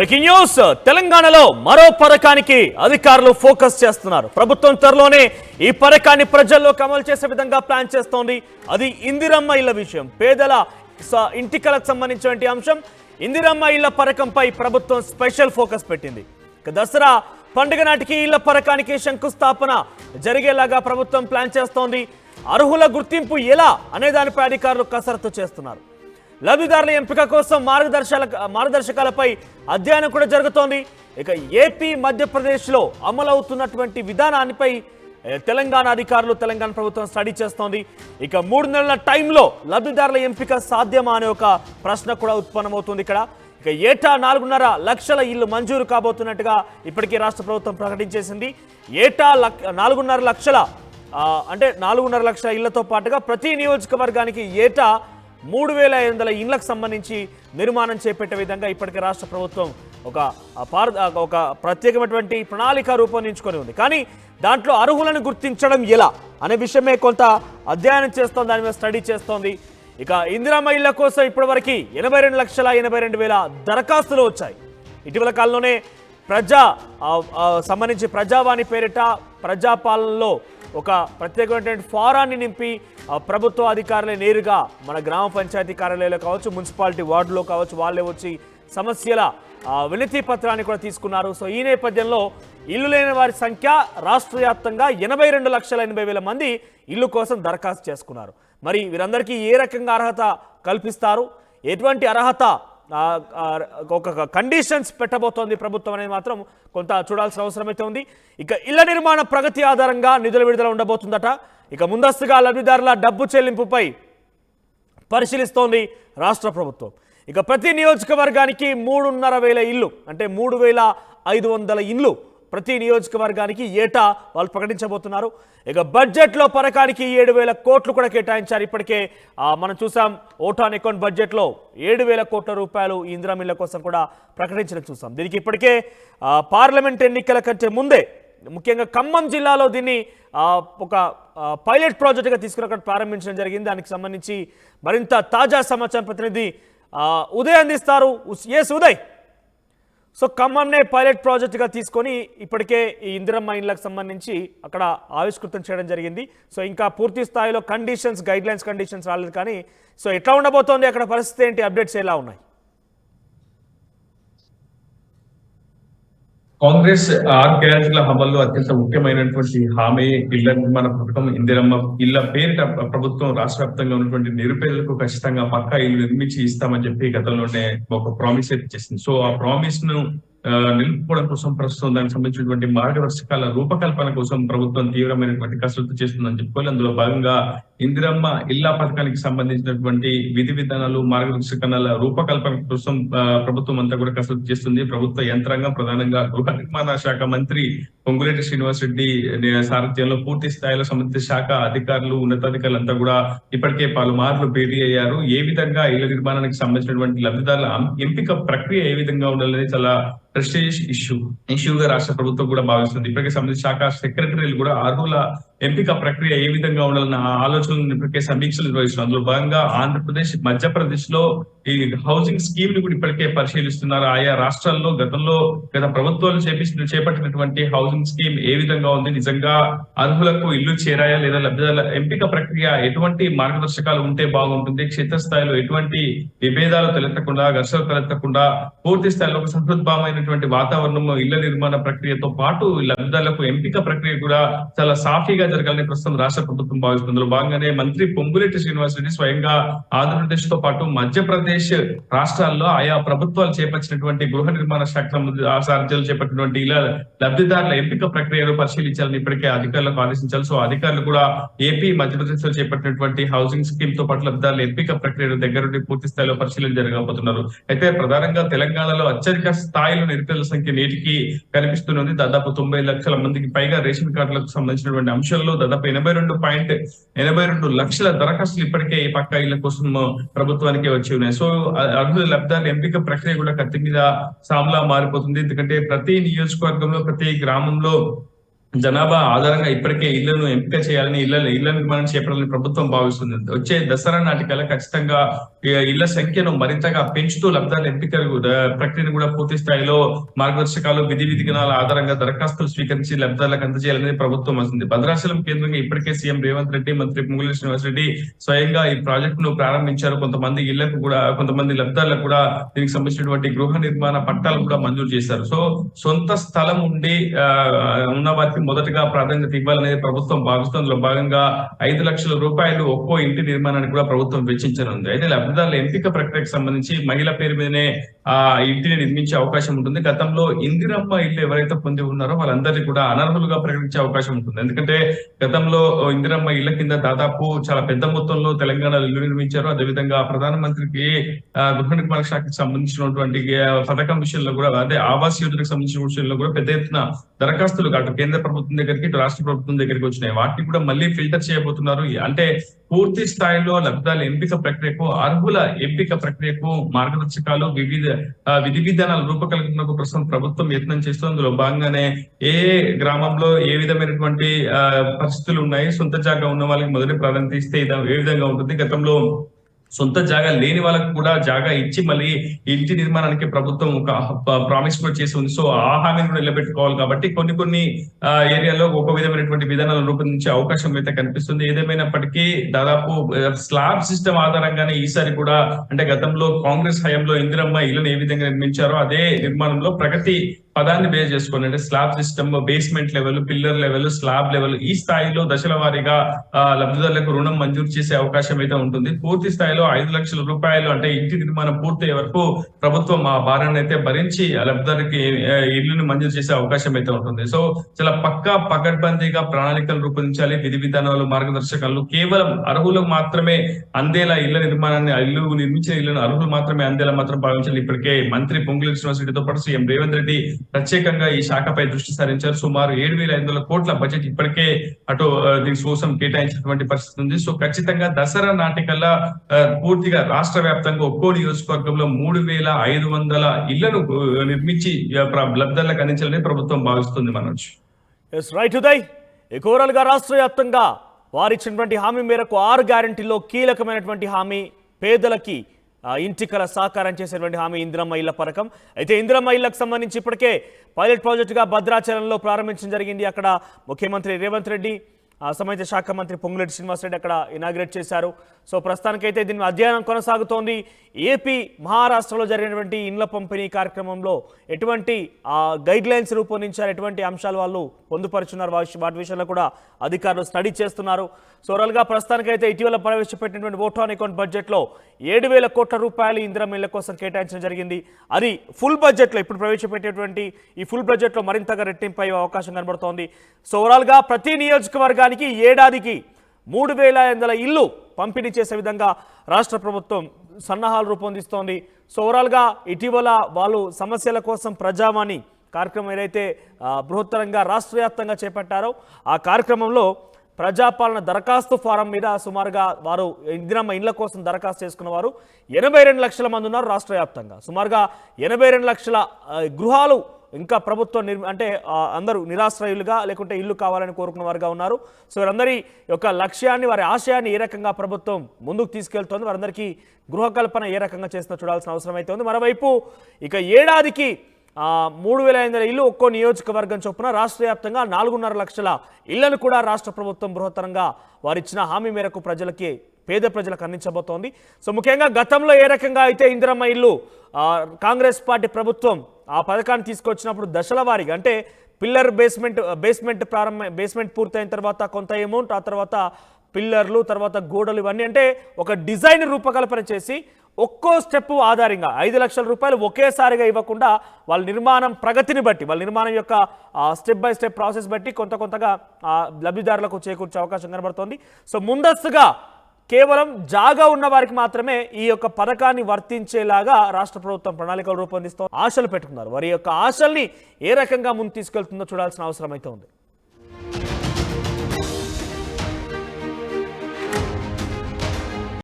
Breaking news తెలంగాణలో మరో పథకానికి అధికారులు ఫోకస్ చేస్తున్నారు. ప్రభుత్వం త్వరలోనే ఈ పథకాన్ని ప్రజల్లోకి అమలు చేసే విధంగా ప్లాన్ చేస్తోంది. అది ఇందిరమ్మ ఇళ్ల విషయం. పేదల ఇంటికలకు సంబంధించిన అంశం. ఇందిరమ్మ ఇళ్ల పథకంపై ప్రభుత్వం స్పెషల్ ఫోకస్ పెట్టింది. దసరా పండుగ నాటికి ఇళ్ల పథకానికి శంకుస్థాపన జరిగేలాగా ప్రభుత్వం ప్లాన్ చేస్తోంది. అర్హుల గుర్తింపు ఎలా అనే దానిపై అధికారులు కసరత్తు చేస్తున్నారు. లబ్ధిదారుల ఎంపిక కోసం మార్గదర్శకాలపై అధ్యయనం కూడా జరుగుతోంది. ఇక ఏపీ మధ్యప్రదేశ్లో అమలవుతున్నటువంటి విధానానిపై తెలంగాణ అధికారులు తెలంగాణ ప్రభుత్వం స్టడీ చేస్తోంది. ఇక 3 నెలల టైంలో లబ్ధిదారుల ఎంపిక సాధ్యమా అనే ఒక ప్రశ్న కూడా ఉత్పన్నమవుతుంది ఇక్కడ. ఇక ఏటా 4.5 లక్షల ఇళ్లు మంజూరు కాబోతున్నట్టుగా ఇప్పటికీ రాష్ట్ర ప్రభుత్వం ప్రకటించేసింది. ఏటా 4.5 లక్షల అంటే 4.5 లక్షల ఇళ్లతో పాటుగా ప్రతి నియోజకవర్గానికి ఏటా 3,500 ఇండ్లకు సంబంధించి నిర్మాణం చేపట్టే విధంగా ఇప్పటికే రాష్ట్ర ప్రభుత్వం ఒక ప్రత్యేకమైనటువంటి ప్రణాళిక రూపొందించుకొని ఉంది. కానీ దాంట్లో అర్హులను గుర్తించడం ఎలా అనే విషయమే కొంత అధ్యయనం చేస్తోంది, దాని మీద స్టడీ చేస్తోంది. ఇక ఇందిరమ్మ ఇళ్ల కోసం ఇప్పటివరకు 82,82,000 దరఖాస్తులు వచ్చాయి. ఇటీవల కాలంలోనే సంబంధించి ప్రజావాణి పేరిట ప్రజాపాలనలో ఒక ప్రత్యేకమైనటువంటి ఫారాన్ని నింపి ప్రభుత్వ అధికారులే నేరుగా మన గ్రామ పంచాయతీ కార్యాలయాలు కావచ్చు, మున్సిపాలిటీ వార్డులో కావచ్చు, వాళ్ళే వచ్చి సమస్యల వినతి పత్రాన్ని కూడా తీసుకున్నారు. సో ఈ నేపథ్యంలో ఇల్లు లేని వారి సంఖ్య రాష్ట్ర వ్యాప్తంగా 82,80,000 మంది ఇల్లు కోసం దరఖాస్తు చేసుకున్నారు. మరి వీరందరికీ ఏ రకంగా అర్హత కల్పిస్తారు, ఎటువంటి అర్హత ఒక కండిషన్స్ పెట్టబోతోంది ప్రభుత్వం అనేది మాత్రం కొంత చూడాల్సిన అవసరం అయితే ఉంది. ఇక ఇళ్ల నిర్మాణ ప్రగతి ఆధారంగా నిధుల విడుదల ఉండబోతుందట. ఇక ముందస్తుగా లబ్ధిదారుల డబ్బు చెల్లింపుపై పరిశీలిస్తోంది రాష్ట్ర ప్రభుత్వం. ఇక ప్రతి నియోజకవర్గానికి 3,500 ఇళ్ళు అంటే 3,500 ఇండ్లు ప్రతి నియోజకవర్గానికి ఏటా వాళ్ళు ప్రకటించబోతున్నారు. ఇక బడ్జెట్లో పథకానికి 7,000 కోట్లు కూడా కేటాయించారు. ఇప్పటికే మనం చూసాం ఓట్ ఆన్ అకౌంట్ బడ్జెట్లో 7,000 కోట్ల రూపాయలు ఈ ఇందిరమ్మ ఇళ్ల కోసం కూడా ప్రకటించడం చూసాం. దీనికి ఇప్పటికే పార్లమెంట్ ఎన్నికల కంటే ముందే ముఖ్యంగా ఖమ్మం జిల్లాలో దీన్ని ఒక పైలట్ ప్రాజెక్టుగా తీసుకుని ప్రారంభించడం జరిగింది. దానికి సంబంధించి మరింత తాజా సమాచారం ప్రతినిధి ఉదయ్ అందిస్తారు. ఉదయ్, సో ఖమ్మంనే పైలట్ ప్రాజెక్టుగా తీసుకొని ఇప్పటికే ఈ ఇందిరమ్మ ఇళ్లకు సంబంధించి అక్కడ ఆవిష్కృతం చేయడం జరిగింది. సో ఇంకా పూర్తి స్థాయిలో గైడ్లైన్స్ కండిషన్స్ రాలేదు. కానీ సో ఎట్లా ఉండబోతోంది అక్కడ పరిస్థితి ఏంటి, అప్డేట్స్ ఎలా ఉన్నాయి? కాంగ్రెస్ 6 గ్యారెంటీల అమల్లో అత్యంత ముఖ్యమైనటువంటి హామీ ఇళ్ల నిర్మాణ పథకం ఇందిరమ్మ ఇళ్ల పేరిట ప్రభుత్వం రాష్ట్ర వ్యాప్తంగా ఉన్నటువంటి నిరుపేదలకు ఖచ్చితంగా పక్కా ఇల్లు నిర్మించి ఇస్తామని చెప్పి గతంలోనే ఒక ప్రామిస్ అయితే చేసింది. సో ఆ ప్రామిస్ ను నిలుపుకోవడం కోసం ప్రస్తుతం దానికి సంబంధించినటువంటి మార్గదర్శకాల రూపకల్పన కోసం ప్రభుత్వం తీవ్రమైనటువంటి కసరత్తు చేస్తుందని చెప్పుకోవాలి. అందులో భాగంగా ఇందిరమ్మ ఇళ్ల పథకానికి సంబంధించినటువంటి విధి విధానాలు, మార్గదర్శకాల రూపకల్పన కోసం ప్రభుత్వం అంతా కూడా కసరత్తు చేస్తుంది. ప్రభుత్వ యంత్రాంగం ప్రధానంగా గృహ నిర్మాణ శాఖ మంత్రి పొంగులేటి శ్రీనివాస్ రెడ్డి సారథ్యంలో పూర్తి స్థాయిలో సంబంధిత శాఖ అధికారులు, ఉన్నతాధికారులు అంతా కూడా ఇప్పటికే పలుమార్లు భేటీ అయ్యారు. ఏ విధంగా ఇళ్ల నిర్మాణానికి సంబంధించినటువంటి లబ్ధిదారుల ఎంపిక ప్రక్రియ ఏ విధంగా ఉండాలని చాలా ప్రెస్టీజియస్ ఇష్యూగా రాష్ట్ర ప్రభుత్వం కూడా భావిస్తుంది. ఇప్పటికే సంబంధించిన శాఖ సెక్రటరీలు కూడా అర్హుల ఎంపిక ప్రక్రియ ఏ విధంగా ఉండాలన్న ఆలోచనలు ఇప్పటికే సమీక్షలు నిర్వహిస్తున్నారు. అందులో భాగంగా ఆంధ్రప్రదేశ్, మధ్యప్రదేశ్ లో ఈ హౌసింగ్ స్కీమ్ ని కూడా ఇప్పటికే పరిశీలిస్తున్నారు. ఆయా రాష్ట్రాల్లో గత ప్రభుత్వాలు చేపట్టినటువంటి హౌసింగ్ స్కీమ్ ఏ విధంగా ఉంది, నిజంగా అర్హులకు ఇల్లు చేరాయా లేదా, లబ్ధిదారుల ఎంపిక ప్రక్రియ ఎటువంటి మార్గదర్శకాలు ఉంటే బాగుంటుంది, క్షేత్రస్థాయిలో ఎటువంటి విభేదాలు తలెత్తకుండా, ఘర్షణలు తలెత్తకుండా పూర్తి స్థాయిలో ఒక సంతృప్తమైనటువంటి వాతావరణం ఇళ్ల నిర్మాణ ప్రక్రియతో పాటు లబ్ధిదారులకు ఎంపిక ప్రక్రియ కూడా చాలా సాఫీగా జరగాలని ప్రస్తుతం రాష్ట్ర ప్రభుత్వం భావిస్తుంది. అందులో భాగంగానే మంత్రి పొంగులేటి శ్రీనివాస్ రెడ్డి స్వయంగా ఆంధ్రప్రదేశ్ తో పాటు మధ్యప్రదేశ్ రాష్ట్రాల్లో ఆయా ప్రభుత్వాలు చేపట్టినటువంటి గృహ నిర్మాణ శాఖ సారథ్యాలు చేపట్టినటువంటి ఇలా లబ్ధిదారుల ఎంపిక ప్రక్రియను పరిశీలించాలని ఇప్పటికే అధికారులకు ఆదేశించాలి. సో అధికారులు కూడా ఏపీ, మధ్యప్రదేశ్ లో చేపట్టినటువంటి హౌసింగ్ స్కీమ్ తో పాటు లబ్ధిదారుల ఎంపిక ప్రక్రియను దగ్గరుండి పూర్తి స్థాయిలో పరిశీలన జరగబోతున్నారు. అయితే ప్రధానంగా తెలంగాణలో అత్యధిక స్థాయిలో నిరుపేదల సంఖ్య నేటికి కనిపిస్తున్నది. దాదాపు 90 లక్షల మందికి పైగా రేషన్ కార్డులకు సంబంధించినటువంటి అంశాలు దాదాపు 82.82 లక్షల దరఖాస్తులు ఇప్పటికే ఈ పక్కా ఇళ్ల కోసం ప్రభుత్వానికి వచ్చి ఉన్నాయి. సో అర్హుల లబ్ధిదారుల ఎంపిక ప్రక్రియ కూడా కత్తి మీద సాములా మారిపోతుంది. ఎందుకంటే ప్రతి నియోజకవర్గంలో, ప్రతి గ్రామంలో జనాభా ఆధారంగా ఇప్పటికే ఇళ్లను ఎంపిక చేయాలని ఇళ్ల నిర్మాణం చేపట్టాలని ప్రభుత్వం భావిస్తుంది. వచ్చే దసరా నాటికల్లా ఖచ్చితంగా ఇళ్ల సంఖ్యను మరింతగా పెంచుతూ లబ్ధాల ఎంపిక ప్రక్రియను కూడా పూర్తి స్థాయిలో మార్గదర్శకాలు విధి విధానాల ఆధారంగా దరఖాస్తులు స్వీకరించి లబ్ధాలకు అందజేయాలని ప్రభుత్వం వస్తుంది. భద్రాచలం కేంద్రంగా ఇప్పటికే సీఎం రేవంత్ రెడ్డి, మంత్రి పొంగులేటి శ్రీనివాసరెడ్డి స్వయంగా ఈ ప్రాజెక్టును ప్రారంభించారు. కొంతమంది లబ్ధాలకు కూడా దీనికి సంబంధించినటువంటి గృహ నిర్మాణ పట్టాలు కూడా మంజూరు చేశారు. సో సొంత స్థలం ఉండి ఉన్న వారికి మొదటగా ప్రాధాన్యత ఇవ్వాలనేది ప్రభుత్వం భావిస్తుంది. అందులో భాగంగా 5 లక్షల రూపాయలు ఒక్కో ఇంటి నిర్మాణానికి కూడా ప్రభుత్వం వెచ్చించనుంది. అయితే లబ్ధిదారుల ఎంపిక ప్రక్రియకు సంబంధించి మహిళ పేరు మీదనే ఆ ఇంటిని నిర్మించే అవకాశం ఉంటుంది. గతంలో ఇందిరమ్మ ఇల్లు ఎవరైతే పొంది ఉన్నారో వాళ్ళందరినీ కూడా అనర్హులుగా ప్రకటించే అవకాశం ఉంటుంది. ఎందుకంటే గతంలో ఇందిరమ్మ ఇళ్ల కింద దాదాపు చాలా పెద్ద మొత్తంలో తెలంగాణలో ఇల్లు నిర్మించారు. అదేవిధంగా ప్రధానమంత్రికి గృహ నిర్మాణ శాఖకు సంబంధించినటువంటి పథకం విషయంలో కూడా, అదే ఆవాస్ యోజనకు సంబంధించిన విషయంలో కూడా పెద్ద ఎత్తున దరఖాస్తులు అటు కేంద్ర ప్రభుత్వం దగ్గరికి ఇటు రాష్ట్ర ప్రభుత్వం దగ్గరికి వచ్చినాయి. వాటిని కూడా మళ్ళీ ఫిల్టర్ చేయబోతున్నారు. అంటే పూర్తి స్థాయిలో లబ్ధాల ఎంపిక ప్రక్రియకు, అర్హుల ఎంపిక ప్రక్రియకు మార్గదర్శకాలు విధి విధానాల రూపకల్పనకు ప్రస్తుతం ప్రభుత్వం యత్నం చేస్తుంది. అందులో భాగంగానే ఏ గ్రామంలో ఏ విధమైనటువంటి పరిస్థితులు ఉన్నాయి, సొంత జాగా ఉన్న వాళ్ళకి మొదటి ప్రాధాన్యత ఇస్తే ఏ విధంగా ఉంటుంది. గతంలో సొంత జాగా లేని వాళ్ళకు కూడా జాగా ఇచ్చి మళ్ళీ ఇంటి నిర్మాణానికి ప్రభుత్వం ఒక ప్రామిస్ కూడా చేసి ఉంది. సో ఆ హామీని కూడా నిలబెట్టుకోవాలి. కాబట్టి కొన్ని ఏరియాలో ఒక విధమైనటువంటి విధానాలను రూపొందించే అవకాశం అయితే కనిపిస్తుంది. ఏదేమైనప్పటికీ దాదాపు స్లాబ్ సిస్టమ్ ఆధారంగానే ఈసారి కూడా, అంటే గతంలో కాంగ్రెస్ హయాంలో ఇందిరమ్మ ఇళ్లను ఏ విధంగా నిర్మించారో అదే నిర్మాణంలో ప్రగతి పదాన్ని బేస్ చేసుకుని, అంటే slab system, basement level, pillar level, slab level, ఈ స్థాయిలో దశల వారీగా లబ్ధిదారులకు రుణం మంజూరు చేసే అవకాశం అయితే ఉంటుంది. పూర్తి స్థాయిలో 5 లక్షల రూపాయలు, అంటే ఇంటి నిర్మాణం పూర్తయ్యే వరకు ప్రభుత్వం ఆ భారాన్ని అయితే భరించి లబ్ధిదారుకి ఇల్లుని మంజూరు చేసే అవకాశం అయితే ఉంటుంది. సో చాలా పకడ్బందీగా ప్రణాళికలు రూపొందించాలి. విధి విధానాలు, మార్గదర్శకాలు కేవలం అర్హులకు మాత్రమే అందేలా నిర్మించిన ఇళ్లను అర్హులు మాత్రమే అందేలా మాత్రం భావించాలి. ఇప్పటికే మంత్రి పొంగులేటి శ్రీనివాసరెడ్డితో పాటు సీఎం రేవంత్ రెడ్డి ప్రత్యేకంగా ఈ శాఖపై దృష్టి సారించారు. సుమారు 7,500 కోట్ల బడ్జెట్ ఇప్పటికే అటు దీని కోసం కేటాయించినటువంటి పరిస్థితి ఉంది. సో ఖచ్చితంగా దసరా నాటికల్లా పూర్తిగా రాష్ట్ర వ్యాప్తంగా ఒక్కో నియోజకవర్గంలో 3,500 ఇళ్లను నిర్మించి లబ్ధాలకు అందించాలని ప్రభుత్వం భావిస్తుంది. మనోజ్. రైట్ ఉదయ్, ఓవరాల్ గా రాష్ట్ర వ్యాప్తంగా వారిచ్చినటువంటి హామీ మేరకు 6 గ్యారెంటీలో కీలకమైనటువంటి హామీ పేదలకి ఇంటికల సాకారం చేసేటువంటి హామీ ఇందిరమ్మ ఇళ్ల పథకం. అయితే ఇందిరమ్మ ఇళ్లకు సంబంధించి ఇప్పటికే పైలట్ ప్రాజెక్టుగా భద్రాచలంలో ప్రారంభించడం జరిగింది. అక్కడ ముఖ్యమంత్రి రేవంత్ రెడ్డి, సంబంధిత శాఖ మంత్రి పొంగులేటి శ్రీనివాసరెడ్డి అక్కడ ఇనాగ్రేట్ చేశారు. సో ప్రస్తుతానికైతే దీని అధ్యయనం కొనసాగుతోంది. ఏపీ, మహారాష్ట్రలో జరిగినటువంటి ఇండ్ల పంపిణీ కార్యక్రమంలో ఎటువంటి గైడ్ లైన్స్ రూపొందించారు, ఎటువంటి అంశాలు వాళ్ళు పొందుపరుచున్నారు, వాటి విషయంలో కూడా అధికారులు స్టడీ చేస్తున్నారు. సో ఓవరాల్గా ప్రస్తుతానికైతే ఇటీవల ప్రవేశపెట్టినటువంటి ఓట్ ఆన్ అకౌంట్ బడ్జెట్లో 7,000 కోట్ల రూపాయలు ఇందిరమ్మ ఇళ్ల కోసం కేటాయించడం జరిగింది. అది ఫుల్ బడ్జెట్లో, ఇప్పుడు ప్రవేశపెట్టేటువంటి ఈ ఫుల్ బడ్జెట్లో మరింతగా రెట్టింపు అయ్యే అవకాశం కనబడుతోంది. సో ఓవరాల్గా ప్రతి నియోజకవర్గానికి ఏడాదికి 3,500 ఇల్లు పంపిణీ చేసే విధంగా రాష్ట్ర ప్రభుత్వం సన్నాహాలు రూపొందిస్తోంది. సో ఓవరాల్గా ఇటీవల వాళ్ళు సమస్యల కోసం ప్రజావాణి కార్యక్రమం ఏదైతే బృహత్తరంగా రాష్ట్ర వ్యాప్తంగా చేపట్టారో ఆ కార్యక్రమంలో ప్రజాపాలన దరఖాస్తు ఫారం మీద సుమారుగా వారు ఇందిరమ్మ ఇళ్ల కోసం దరఖాస్తు చేసుకున్న వారు 82 లక్షల మంది ఉన్నారు రాష్ట్ర వ్యాప్తంగా. సుమారుగా 82 లక్షల గృహాలు ఇంకా ప్రభుత్వం అంటే అందరూ నిరాశ్రయులుగా లేకుంటే ఇల్లు కావాలని కోరుకున్న వారుగా ఉన్నారు. సో వారందరి యొక్క లక్ష్యాన్ని, వారి ఆశయాన్ని ఏ రకంగా ప్రభుత్వం ముందుకు తీసుకెళ్తోంది, వారందరికీ గృహకల్పన ఏ రకంగా చేస్తుందో చూడాల్సిన అవసరం అయితే ఉంది. మరోవైపు ఇక ఏడాదికి 3,500 ఇల్లు ఒక్కో నియోజకవర్గం చొప్పున రాష్ట్ర వ్యాప్తంగా 4.5 లక్షల ఇళ్లను కూడా రాష్ట్ర ప్రభుత్వం బృహత్తరంగా వారిచ్చిన హామీ మేరకు పేద ప్రజలకు అందించబోతోంది. సో ముఖ్యంగా గతంలో ఏ రకంగా అయితే ఇందిరమ్మ ఇల్లు కాంగ్రెస్ పార్టీ ప్రభుత్వం ఆ పథకాన్ని తీసుకొచ్చినప్పుడు దశల వారీగా, అంటే పిల్లర్ బేస్మెంట్ పూర్తయిన తర్వాత కొంత అమౌంట్, ఆ తర్వాత పిల్లర్లు, తర్వాత గోడలు, ఇవన్నీ అంటే ఒక డిజైన్ రూపకల్పన చేసి ఒక్కో స్టెప్ ఆధారంగా 5 లక్షల రూపాయలు ఒకేసారిగా ఇవ్వకుండా వాళ్ళ నిర్మాణం ప్రగతిని బట్టి, వాళ్ళ నిర్మాణం యొక్క స్టెప్ బై స్టెప్ ప్రాసెస్ బట్టి కొంతగా లబ్ధిదారులకు చేకూర్చే అవకాశం కనబడుతోంది. సో ముందస్తుగా కేవలం జాగా ఉన్న వారికి మాత్రమే ఈ యొక్క పథకాన్ని వర్తించేలాగా రాష్ట్ర ప్రభుత్వం ప్రణాళికలు రూపొందిస్తూ ఆశలు పెట్టుకున్నారు. వారి యొక్క ఆశల్ని ఏ రకంగా ముందు తీసుకెళ్తుందో చూడాల్సిన అవసరం అయితే ఉంది.